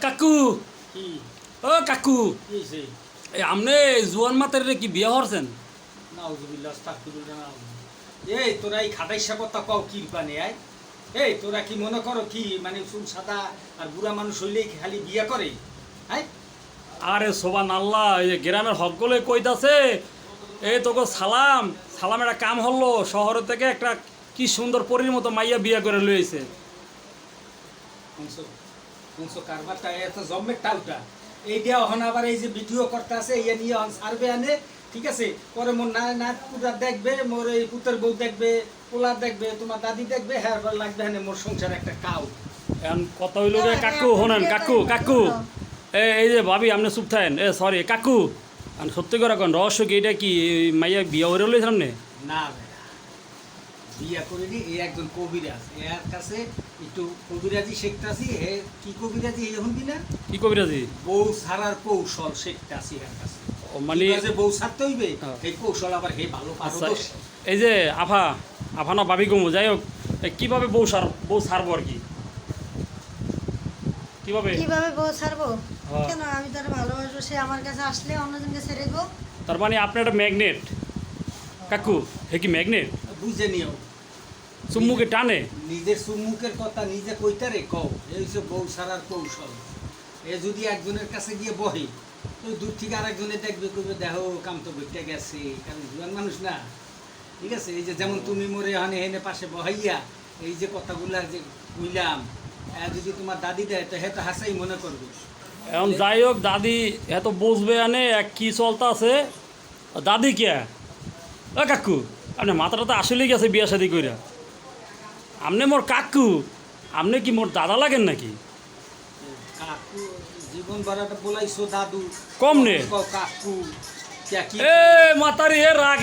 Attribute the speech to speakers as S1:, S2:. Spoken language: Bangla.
S1: কাকু
S2: কি
S1: ও কাকু
S2: কি হইছে?
S1: আমনে জোয়ান মাতার কি বিয়া হরছেন?
S2: নাউজুবিল্লাহ আস্তাগফিরুল্লাহ এই তোরা এই খাটাইসা কথা কও কি পানে আয় এই তোরা কি মনে করো কি মানে চুল সাদা আর বুড়া মানুষ হইলেই খালি বিয়া করে হ্যাঁ
S1: আরে সোবান আল্লাহ, এই যে গ্রামের হকগুলো কইতাছে এই তোকে সালাম সালাম একটা কাম হলো শহর থেকে একটা কি সুন্দর পরীর মতো মাইয়া বিয়া করে লইছে।
S2: শুনছো শুনছো কারবারটা এত জম্মের টাউটা এই দেওয়া হন আবার এই যে ভিডিও করতে আছে ইয়ে নিয়ে সার্ভে আনে ঠিক আছে পরে মোর নাত পুরা দেখবে মোর এই পুতের বউ দেখবে পোলা দেখবে তোমার দাদি দেখবে হ্যাঁ লাগবে হ্যাঁ মোর সংসার একটা কাউ
S1: এখন কথা হইল রে কাকু, শোনেন কাকু কাকু এই যে ভাবি আপনি চুপ থাকেন, সরি কাকু সত্যি করে কোন রহস্য কি, এটা কি মাইয়া বিয়া হয়ে লইছে সামনে?
S2: না বিয়া করিনি এই একজন কবিরাজ এর কাছে একটু কবিরাজি শিখতাছি হে কি কবিরাজি এই হন্দি না
S1: কি কবিরাজি?
S2: বউ ছাড়ার কৌশল শিখতাছি এর কাছে
S1: মানে
S2: যে বউ ছাড়তে হইবে এই কৌশল আবার হে ভালো পারদর্শী
S1: এই যে আফা না ভাবি কমু যাই হোক, কিভাবে বউ ছাড়বো আর কি, কিভাবে
S3: বউ ছাড়বো? কেন আমি তার ভালোবাসবো, সে আমার কাছে আসলে অন্যজনকে ছেড়ে দেবো?
S1: তার মানে আপনি একটা ম্যাগনেট কাকু, হে কি ম্যাগনেট?
S2: বুঝে নিও
S1: চুম্মুকে টানে।
S2: নিজের সুমুখের কথা নিজে কইতারে কও এই হচ্ছে বউ ছাড়ার কৌশল। এ যদি একজনের কাছে গিয়ে বহে তো দূর থেকে আরেকজনে দেখবে কইবে দেখো কাম তো বইটা গেছে, কারণ জুয়ান মানুষ না ঠিক আছে। এই যে যেমন তুমি মোরে হানে হেনে পাশে বহাইয়া এই যে কথাগুলা যে কইলাম যদি তোমার দাদি দেয় তো হ্যাঁ তো হাসাই মনে করবে।
S1: এখন যাই হোক দাদি এত বুঝবে আনে এক কি চলতা আছে দাদি কে কাকু আপনি মাথাটা তো আসলেই গেছে বিয়া শাদি কইরা, আপনি মোর কাকু, আপনি কি মোর দাদা লাগেন নাকি?
S2: কাকু জীবন ভরাটা বলাইছো দাদু
S1: কম নে
S2: কাকু
S1: এ মাতারি এ রাগ